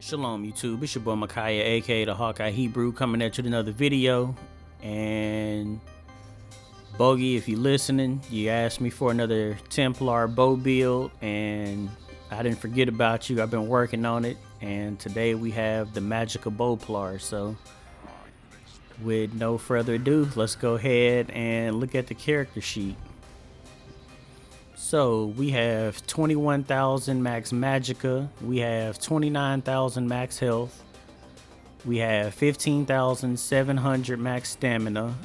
Shalom YouTube, it's your boy Micaiah, aka the Hawkeye Hebrew, coming at you with another video. And Bogey, if you're listening, you asked me for another Templar bow build, and I didn't forget about you. I've been working on it, and today we have the Magic Bowplar. So with no further ado, let's go ahead and look at the character sheet. So we have 21,000 max magicka, we have 29,000 max health, we have 15,700 max stamina.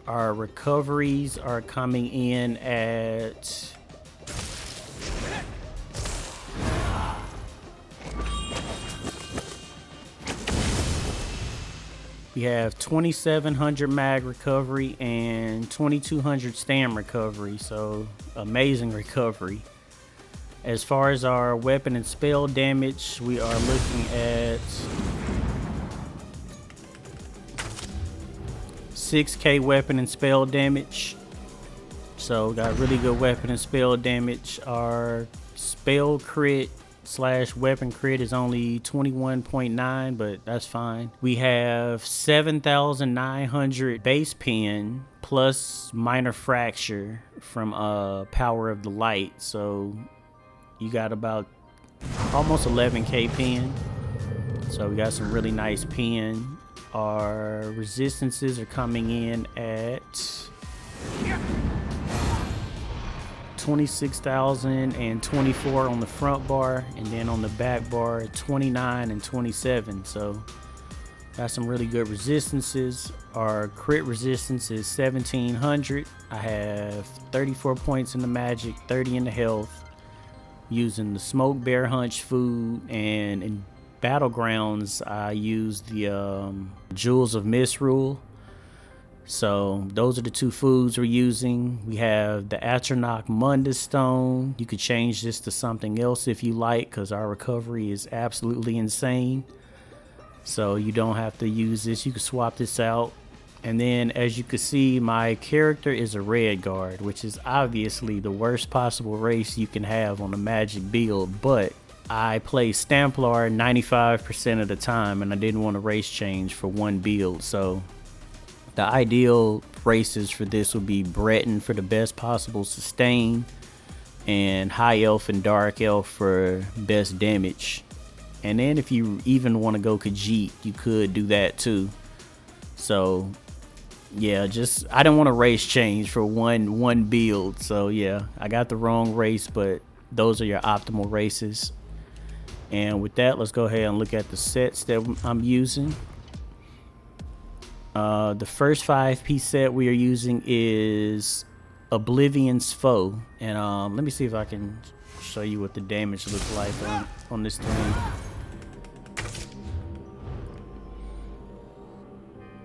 Our recoveries are coming in at we have 2,700 mag recovery and 2,200 stam recovery, so amazing recovery. As far as our weapon and spell damage, we are looking at 6k weapon and spell damage, so got really good weapon and spell damage. Our spell crit / weapon crit is only 21.9, but that's fine. We have 7,900 base pin plus minor fracture from Power of the Light, so you got about almost 11k pin, so we got some really nice pin. Our resistances are coming in at 26,024 on the front bar, and then on the back bar 29 and 27, so got some really good resistances. Our crit resistance is 1,700. I have 34 points in the magic, 30 in the health, using the smoke bear hunch food, and in battlegrounds I use the Jewels of Misrule. So those are the two foods we're using. We have the Atronach Mundus Stone. You could change this to something else if you like, because our recovery is absolutely insane. So you don't have to use this. You can swap this out. And then, as you can see, my character is a red guard, which is obviously the worst possible race you can have on a magic build. But I play Stamplar 95% of the time, and I didn't want to race change for one build. So the ideal races for this would be Breton for the best possible sustain, and High Elf and Dark Elf for best damage. And then if you even want to go Khajiit, you could do that too. So yeah, I didn't want to race change for one build. So yeah, I got the wrong race, but those are your optimal races. And with that, let's go ahead and look at the sets that I'm using. The first 5-piece set we are using is Oblivion's Foe, and let me see if I can show you what the damage looks like on this thing.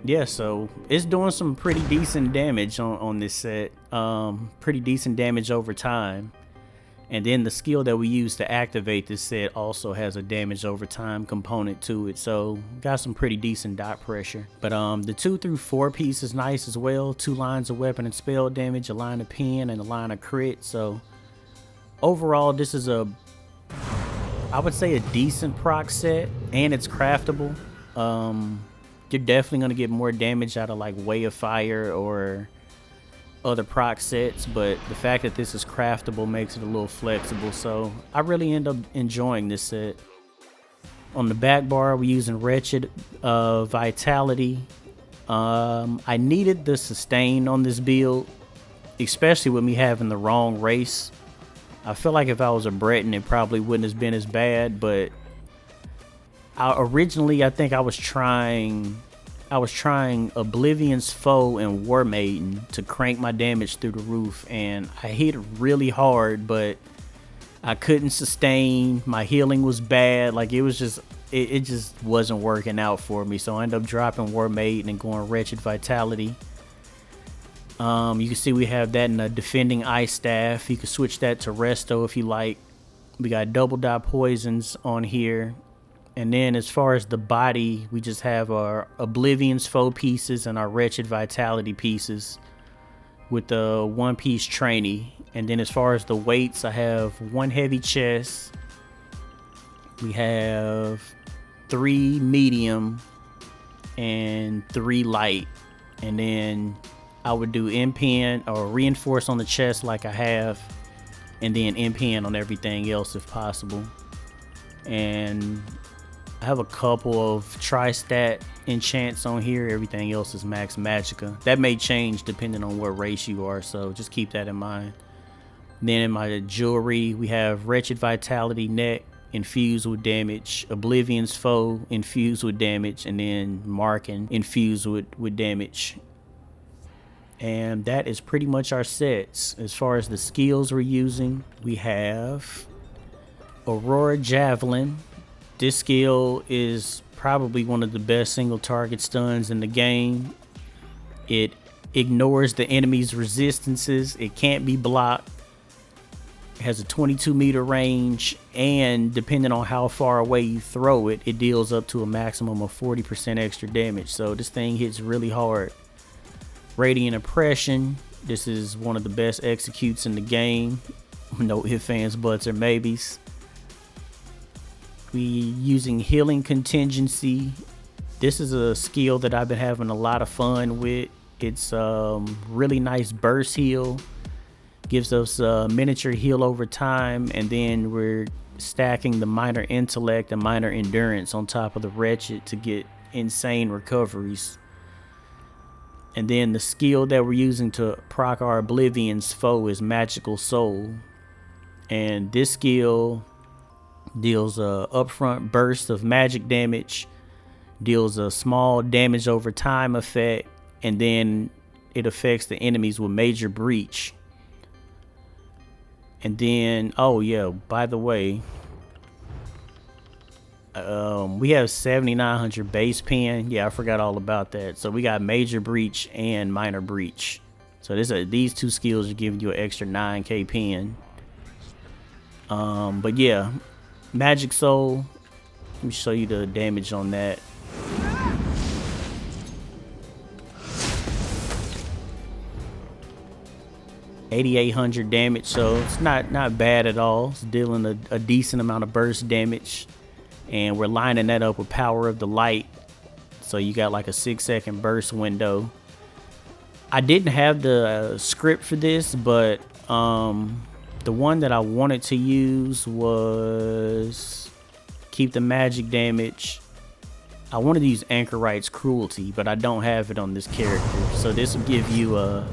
Yeah, so it's doing some pretty decent damage on this set, pretty decent damage over time. And then the skill that we use to activate this set also has a damage over time component to it, so got some pretty decent dot pressure. But the 2 through 4 piece is nice as well. 2 lines of weapon and spell damage, a line of pin, and a line of crit. So overall, this is I would say a decent proc set, and it's craftable. You're definitely gonna get more damage out of like Way of Fire or other proc sets, but the fact that this is craftable makes it a little flexible, so I really end up enjoying this set. On the back bar, we're using Wretched Vitality. I needed the sustain on this build, especially with me having the wrong race. I feel like if I was a Breton, it probably wouldn't have been as bad, but originally I think I was trying Oblivion's Foe and War Maiden to crank my damage through the roof, and I hit really hard, but I couldn't sustain. My healing was bad. Like it just wasn't working out for me, so I ended up dropping War Maiden and going Wretched Vitality. You can see we have that in a Defending Ice Staff. You can switch that to Resto if you like. We got double dot poisons on here. And then as far as the body, we just have our Oblivion's Foe pieces and our Wretched Vitality pieces with the 1-piece trainee. And then as far as the weights, I have 1 heavy chest. We have 3 medium and 3 light, and then I would do impin or reinforce on the chest like I have, and then impin on everything else if possible. And I have a couple of tri-stat enchants on here. Everything else is max magicka. That may change depending on what race you are, so just keep that in mind. Then in my jewelry, we have Wretched Vitality neck infused with damage, Oblivion's Foe infused with damage, and then Marking infused with damage. And that is pretty much our sets. As far as the skills we're using, we have Aurora Javelin. This skill is probably one of the best single target stuns in the game. It ignores the enemy's resistances. It can't be blocked. It has a 22-meter range, and depending on how far away you throw it, it deals up to a maximum of 40% extra damage. So this thing hits really hard. Radiant Oppression. This is one of the best executes in the game. No ifs, ands, buts, or maybes. We using Healing Contingency. This is a skill that I've been having a lot of fun with. It's really nice burst heal. Gives us a miniature heal over time, and then we're stacking the minor intellect and minor endurance on top of the wretched to get insane recoveries. And then the skill that we're using to proc our Oblivion's Foe is Magical Soul. And this skill deals a upfront burst of magic damage, deals a small damage over time effect, and then it affects the enemies with major breach. And then, oh yeah, by the way, we have 7,900 base pin. Yeah, I forgot all about that. So we got major breach and minor breach. So these two skills are giving you an extra 9k pin. But yeah, Magic Soul. Let me show you the damage on that. $8,800 damage, so it's not bad at all. It's dealing a decent amount of burst damage, and we're lining that up with Power of the Light, so you got like a 6-second burst window. I didn't have the script for this, but the one that I wanted to use was keep the magic damage. I wanted to use Anchorite's Cruelty, but I don't have it on this character, so this will give you a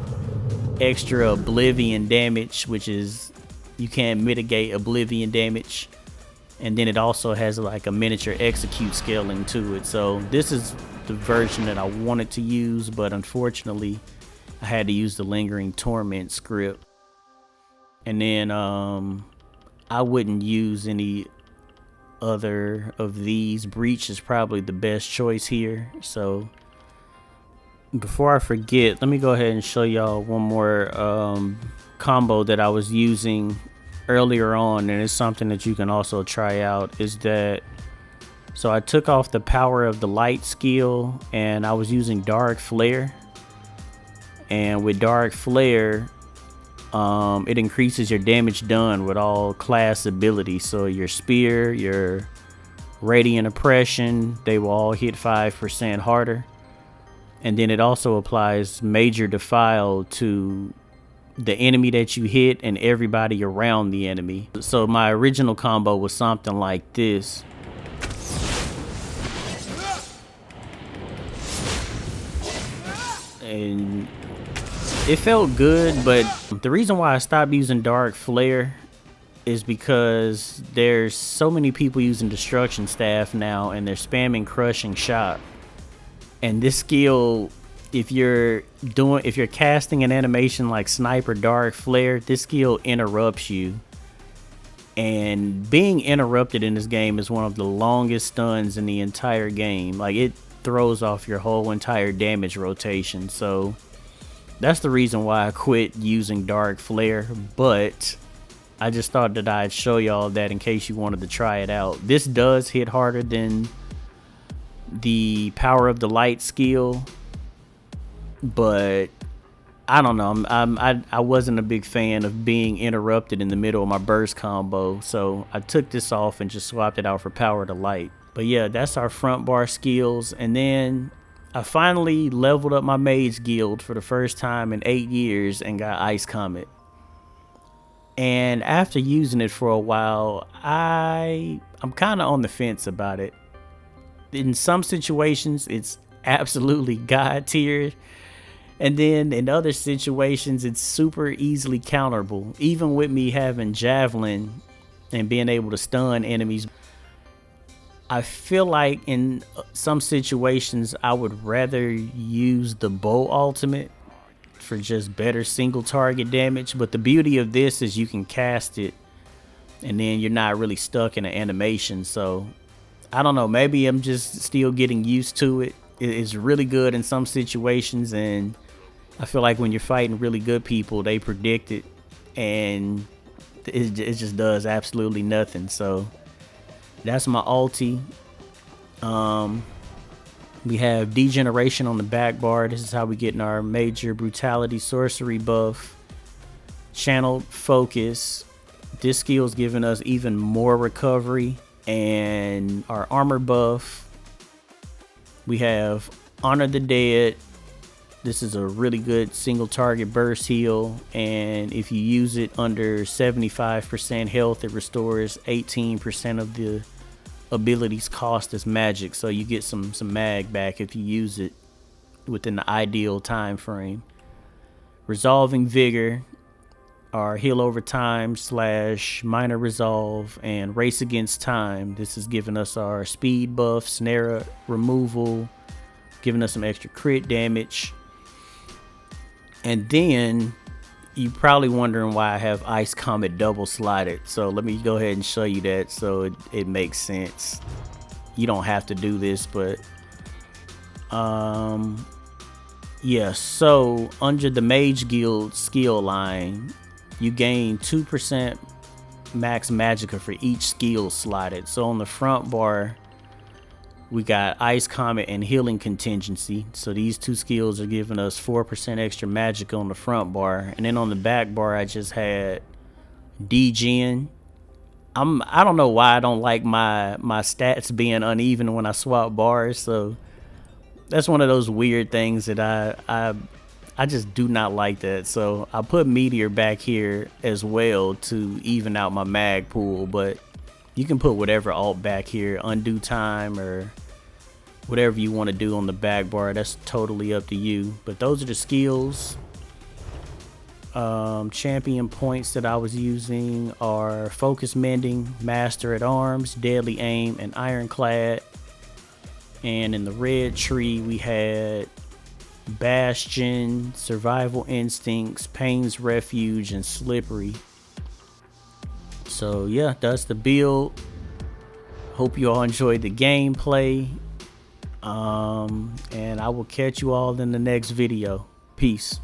extra Oblivion damage, which is you can mitigate Oblivion damage, and then it also has like a miniature execute scaling to it. So this is the version that I wanted to use, but unfortunately I had to use the Lingering Torment script. And then I wouldn't use any other of these. Breach is probably the best choice here. So before I forget, let me go ahead and show y'all one more combo that I was using earlier on, and it's something that you can also try out. Is that, so I took off the Power of the Light skill and I was using Dark Flare, and with Dark Flare it increases your damage done with all class abilities. So your Spear, your Radiant Oppression, they will all hit 5% harder. And then it also applies Major Defile to the enemy that you hit and everybody around the enemy. So my original combo was something like this. And it felt good, but the reason why I stopped using Dark Flare is because there's so many people using Destruction Staff now, and they're spamming Crushing Shot. And this skill, if you're casting an animation like Sniper Dark Flare, this skill interrupts you. And being interrupted in this game is one of the longest stuns in the entire game. Like, it throws off your whole entire damage rotation. So that's the reason why I quit using Dark Flare. But I just thought that I'd show y'all that in case you wanted to try it out. This does hit harder than the Power of the Light skill, but I don't know, I wasn't a big fan of being interrupted in the middle of my burst combo, so I took this off and just swapped it out for Power of the Light. But yeah, that's our front bar skills. And then I finally leveled up my mage guild for the first time in 8 years and got Ice Comet. And after using it for a while, I'm kind of on the fence about it. In some situations, it's absolutely god tier. And then in other situations, it's super easily counterable. Even with me having Javelin and being able to stun enemies, I feel like in some situations, I would rather use the bow ultimate for just better single target damage. But the beauty of this is you can cast it and then you're not really stuck in an animation. So I don't know, maybe I'm just still getting used to it. It's really good in some situations, and I feel like when you're fighting really good people, they predict it and it just does absolutely nothing. So that's my ulti. We have Degeneration on the back bar. This is how we get in our major brutality sorcery buff. Channel Focus. This skill's giving us even more recovery. And our armor buff. We have Honor the Dead. This is a really good single target burst heal, and if you use it under 75% health, it restores 18% of the ability's cost as magic, so you get some mag back if you use it within the ideal time frame. Resolving Vigor, our heal over time / minor resolve, and Race Against Time. This is giving us our speed buff, snare removal, giving us some extra crit damage. And then you're probably wondering why I have Ice Comet double slotted. So let me go ahead and show you that so it makes sense. You don't have to do this, but yeah, so under the Mage Guild skill line, you gain 2% max magicka for each skill slotted. So on the front bar, we got Ice Comet and Healing Contingency. So these two skills are giving us 4% extra magic on the front bar. And then on the back bar, I just had Degen. I don't know why I don't like my stats being uneven when I swap bars. So that's one of those weird things that I just do not like that. So I put Meteor back here as well to even out my mag pool. But you can put whatever alt back here, Undo Time or whatever you want to do on the back bar. That's totally up to you. But those are the skills. Champion points that I was using are Focus Mending, Master at Arms, Deadly Aim, and Ironclad. And in the red tree we had Bastion, Survival Instincts, Pain's Refuge, and Slippery. So yeah, that's the build. Hope you all enjoyed the gameplay. And I will catch you all in the next video. Peace.